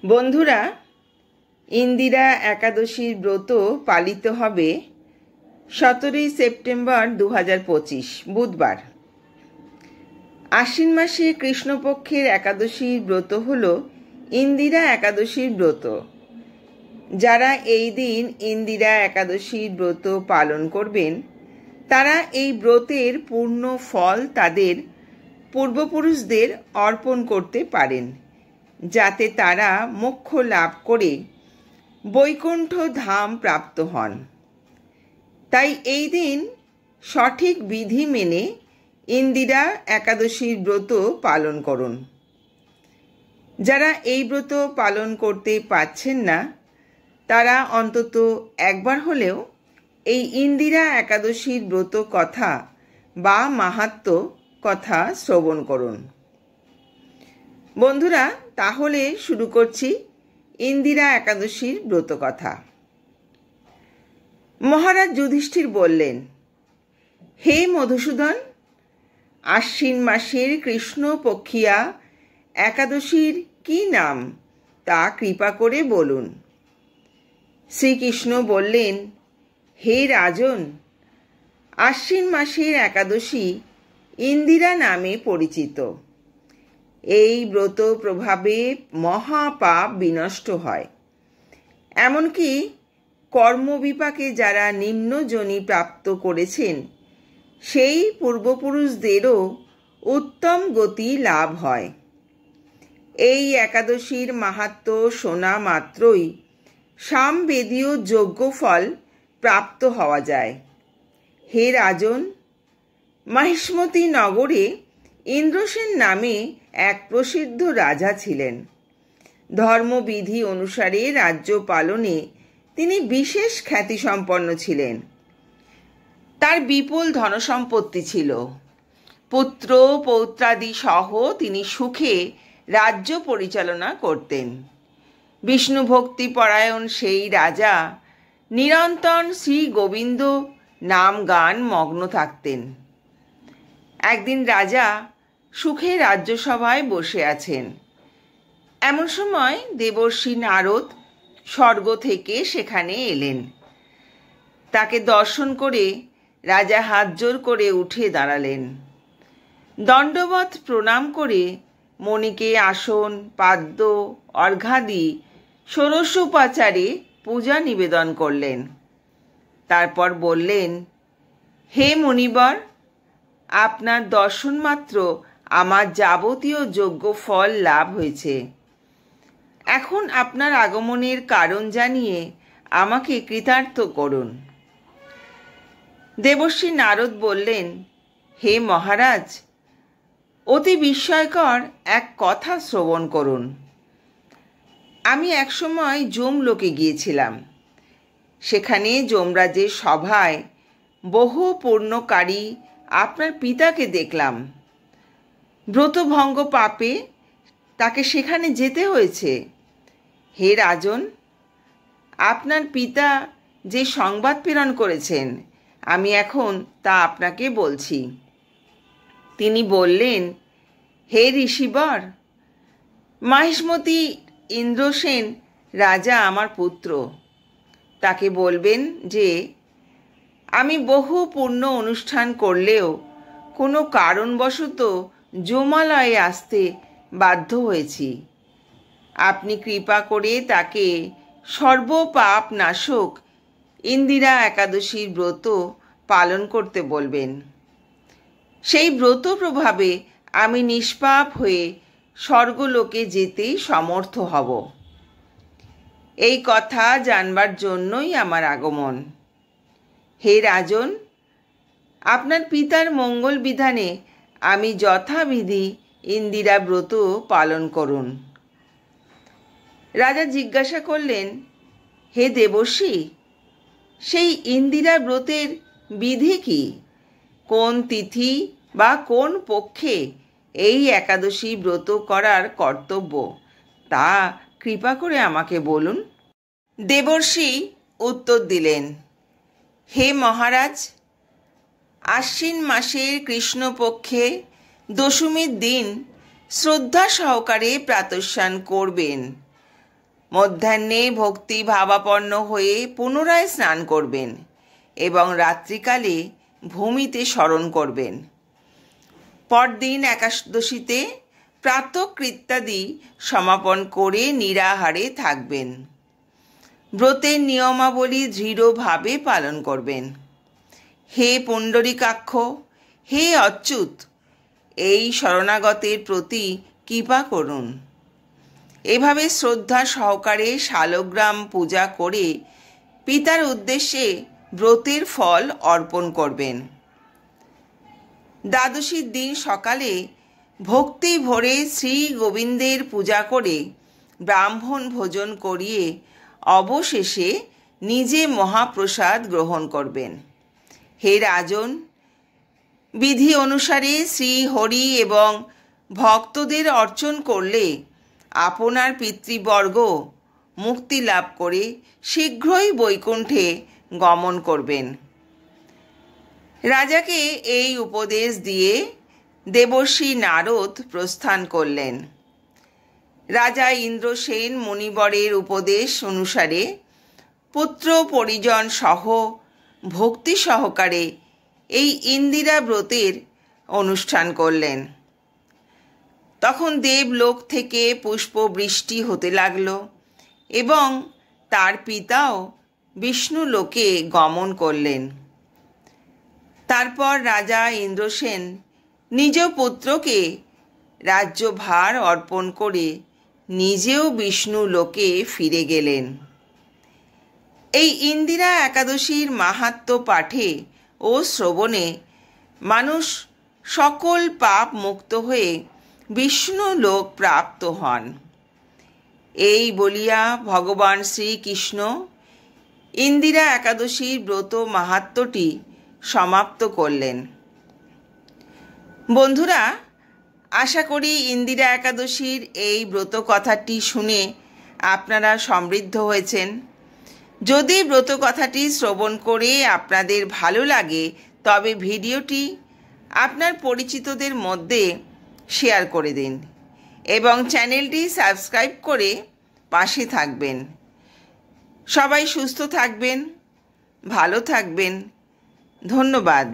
বন্ধুরা, ইন্দিরা একাদশীর ব্রত পালিত হবে 17 সেপ্টেম্বর 2025 বুধবার। আশ্বিন মাসে কৃষ্ণপক্ষের একাদশীর ব্রত হল ইন্দিরা একাদশীর ব্রত। যারা এই দিন ইন্দিরা একাদশীর ব্রত পালন করবেন তারা এই ব্রতের পূর্ণ ফল তাদের পূর্বপুরুষদের অর্পণ করতে পারেন, যাতে তারা মোক্ষ লাভ করে বৈকুণ্ঠ ধাম প্রাপ্ত হন। তাই এই দিন সঠিক বিধি মেনে ইন্দিরা একাদশীর ব্রত পালন করুন। যারা এই ব্রত পালন করতে পারছেন না তারা অন্তত একবার হলেও এই ইন্দিরা একাদশীর ব্রত কথা বা মাহাত্ম্য কথা শ্রবণ করুন। বন্ধুরা, তাহলে শুরু করছি ইন্দিরা একাদশীর ব্রত কথা। মহারাজ যুধিষ্ঠির বললেন, হে মধুসূদন, আশ্বিন মাসের কৃষ্ণপক্ষিয়া একাদশীর কি নাম তা কৃপা করে বলুন। শ্রীকৃষ্ণ বললেন, হে রাজন, আশ্বিন মাসের একাদশী ইন্দিরা নামে পরিচিত। এই ব্রত প্রভাবে মহাপাপ বিনষ্ট হয়। এমনকি কর্মবিপাকে যারা নিম্ন যোনি প্রাপ্ত করেছেন সেই পূর্বপুরুষদেরও উত্তম গতি লাভ হয়। এই একাদশীর মাহাত্ম্য শোনা মাত্রই সামবেদীয় যজ্ঞফল প্রাপ্ত হওয়া যায়। হে রাজন, মহিষ্মতি নগরে ইন্দ্রসেন নামে এক প্রসিদ্ধ রাজা ছিলেন। ধর্মবিধি অনুসারে রাজ্য পালনে তিনি বিশেষ খ্যাতিসম্পন্ন ছিলেন। তার বিপুল ধনসম্পত্তি ছিল। পুত্র পৌত্রাদি সহ তিনি সুখে রাজ্য পরিচালনা করতেন। বিষ্ণু ভক্তি পরায়ণ সেই রাজা নিরন্তর শ্রী গোবিন্দ নাম গান মগ্ন থাকতেন। একদিন রাজা সুখে রাজ্যসভায় বসে আছেন। এমন সময় দেবর্ষি নারদ স্বর্গ থেকে সেখানে এলেন। তাকে দর্শন করে রাজা হাত জোর করে উঠে দাঁড়ালেন। দণ্ডবৎ প্রণাম করে মণিকে আসন পাদ্য অর্ঘ্যাদি ষোড়শোপচারে পূজা নিবেদন করলেন। তারপর বললেন, হে মুনিবর, আপনার দর্শন মাত্র আমার যাবতীয় যজ্ঞ ফল লাভ হয়েছে। এখন আপনার আগমনের কারণ জানিয়ে আমাকে কৃতার্থ করুন। দেবর্ষি নারদ বললেন, হে মহারাজ, অতি বিস্ময়কর এক কথা শ্রবণ করুন। আমি একসময় যমলোকে গিয়েছিলাম। সেখানে যমরাজের সভায় বহু পুণ্যকারী আপনার পিতাকে দেখলাম। ব্রতভঙ্গ পাপে তাকে সেখানে যেতে হয়েছে। হে রাজন, আপনার পিতা যে সংবাদ প্রেরণ করেছেন আমি এখন তা আপনাকে বলছি। তিনি বললেন, হে ঋষিবর, মহিষ্মতি ইন্দ্রসেন রাজা আমার পুত্র। তাকে বলবেন যে আমি বহু পুণ্য অনুষ্ঠান করলেও কোনো কারণবশত যমালয়ে আসতে বাধ্য হয়েছি। আপনি কৃপা করে তাকে সর্বপাপ নাশক ইন্দিরা একাদশীর ব্রত পালন করতে বলবেন। সেই ব্রত প্রভাবে আমি নিষ্পাপ হয়ে স্বর্গলোকে যেতে সমর্থ হব। এই কথা জানবার জন্যই আমার আগমন। হে রাজন, আপনার পিতার মঙ্গল বিধানে আমি যথাবিধি ইন্দিরা ব্রত পালন করুন। রাজা জিজ্ঞাসা করলেন, হে দেবর্ষি, সেই ইন্দিরা ব্রতের বিধি কি? কোন তিথি বা কোন পক্ষে এই একাদশী ব্রত করার কর্তব্য তা কৃপা করে আমাকে বলুন। দেবর্ষি উত্তর দিলেন, হে মহারাজ, আশ্বিন মাসের কৃষ্ণপক্ষে দশমীর দিন শ্রদ্ধা সহকারে প্রাতঃস্নান করবেন। মধ্যাহ্নে ভক্তি ভাবাপন্ন হয়ে পুনরায় স্নান করবেন এবং রাত্রিকালে ভূমিতে স্মরণ করবেন। পরদিন একাদশীতে প্রাতঃকৃত্যাদি সমাপন করে নিরাহারে থাকবেন। ব্রতের নিয়মাবলী দৃঢ়ভাবে পালন করবেন। হে পুণ্ডরীকাক্ষ, হে অচ্যুত, এই শরণাগতের প্রতি কৃপা করুন। এভাবে শ্রদ্ধা সহকারে শালগ্রাম পূজা করে পিতার উদ্দেশ্যে ব্রতের ফল অর্পণ করবেন। দ্বাদশীর দিন সকালে ভক্তি ভরে শ্রী গোবিন্দের পূজা করে ব্রাহ্মণ ভোজন করিয়ে অবশেষে নিজে মহাপ্রসাদ গ্রহণ করবেন। হে রাজন, বিধি অনুসারে শ্রী হরি এবং ভক্তদের অর্চন করলে আপনার পিতৃবর্গ মুক্তি লাভ করে শীঘ্রই বৈকুণ্ঠে গমন করবেন। রাজাকে এই উপদেশ দিয়ে দেবর্ষি নারদ প্রস্থান করলেন। রাজা ইন্দ্রসেন মুনিবরের উপদেশ অনুসারে পুত্র পরিজন সহ ভক্তি সহকারে এই ইন্দিরা ব্রতের অনুষ্ঠান করলেন। তখন দেবলোক থেকে পুষ্পবৃষ্টি হতে লাগল এবং তার পিতাও বিষ্ণু লোকে গমন করলেন। তারপর রাজা ইন্দ্রসেন নিজ পুত্রকে রাজ্যভার অর্পণ করে নিজেও বিষ্ণু লোকে ফিরে গেলেন। এই ইন্দিরা একাদশীর মাহাত্ম্য পাঠে ও শ্রবণে মানুষ সকল পাপ মুক্ত হয়ে বিষ্ণু লোক প্রাপ্ত হন। এই বলিয়া ভগবান শ্রীকৃষ্ণ ইন্দিরা একাদশীর ব্রত মাহাত্ম্যটি সমাপ্ত করলেন। বন্ধুরা, আশা করি ইন্দিরা একাদশীর এই ব্রত কথাটি শুনে আপনারা সমৃদ্ধ হয়েছেন। যদি ব্রত কথাটি শ্রবণ করে আপনাদের ভালো লাগে তবে ভিডিওটি আপনার পরিচিতদের মধ্যে শেয়ার করে দিন এবং চ্যানেলটি সাবস্ক্রাইব করে পাশে থাকবেন। সবাই সুস্থ থাকবেন, ভালো থাকবেন। ধন্যবাদ।